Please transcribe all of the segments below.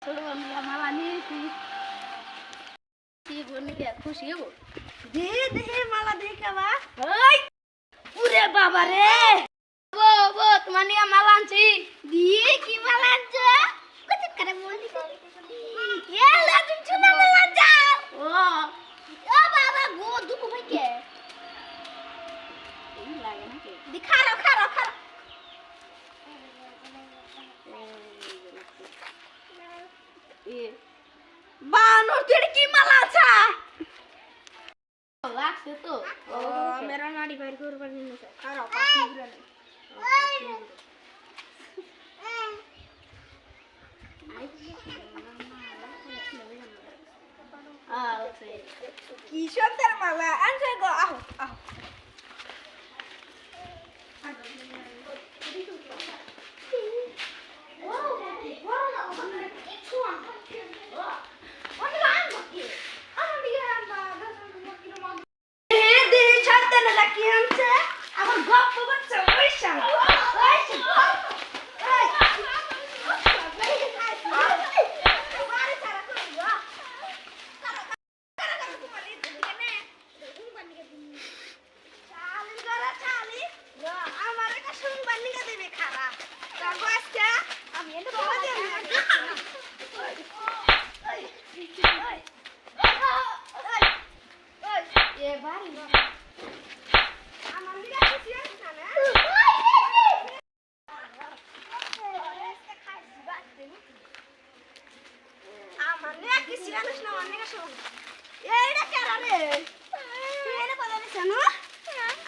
ছোট বন্ধুরা মালা নিয়েছি বন্ধুকে খুশি হবো দে দে মালা দেখে বা ওই পুরে বাবা রে বো বো তোমার নিয়ে মালা আনছি দিয়ে কি মালা আনছো কত করে বলি এ লাগুন চুনা মালা যাও ও বাবা গো দুকু ভাই কে এই লাগে না কে দিখারো খারো খারো বানর তুই কি মালা আছে লাগছে তো ও মেরা নাড়ি বাইর করবার নিয়ে না খারাপ পাখি উড়ে না কি সুন্দর মালা আনছে গো আহ আহ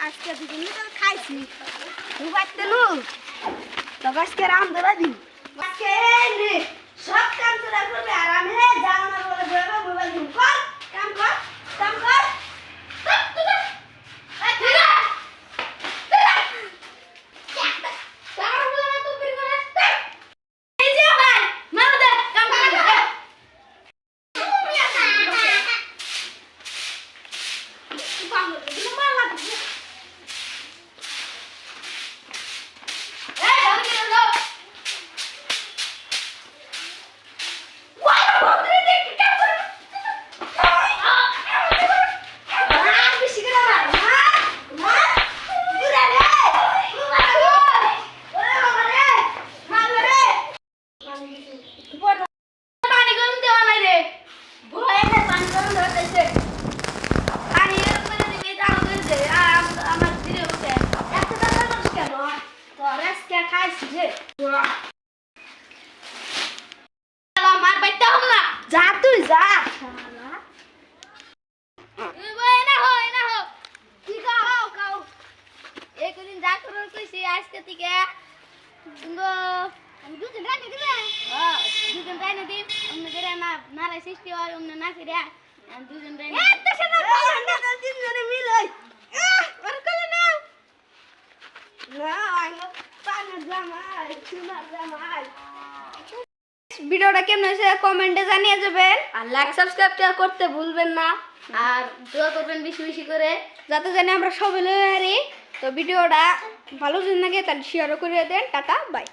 আজকে দুদিন ধরে খাইছি বাড়তে নো তো আজকে রাম ধরা দিন আজকে রে সব কাম তোরা করবে আর আমি জানার বলে বলবো মোবাইল দিন কর কাম কর কাম কর যা তুই যা একদিন যা করার কইছি আজকে থেকে দুজন রাইনে দিবে দুজন রাইনে দিম অন্য করে না নারাই সৃষ্টি হয় অন্য না করে দুজন রাইনে তিনজনে মিল হয় ওর কলে নাও না আইলো পানের জামাই সোনার জামাই ভিডিওটা কেমন হয়েছে কমেন্টে জানিয়ে যাবেন আর লাইক সাবস্ক্রাইব করতে ভুলবেন না আর দোয়া করবেন বেশি বেশি করে যাতে জানি আমরা সবাই লয়ে হারি তো ভিডিওটা ভালো যদি লাগে তাহলে শেয়ারও করে দেন টাটা বাই।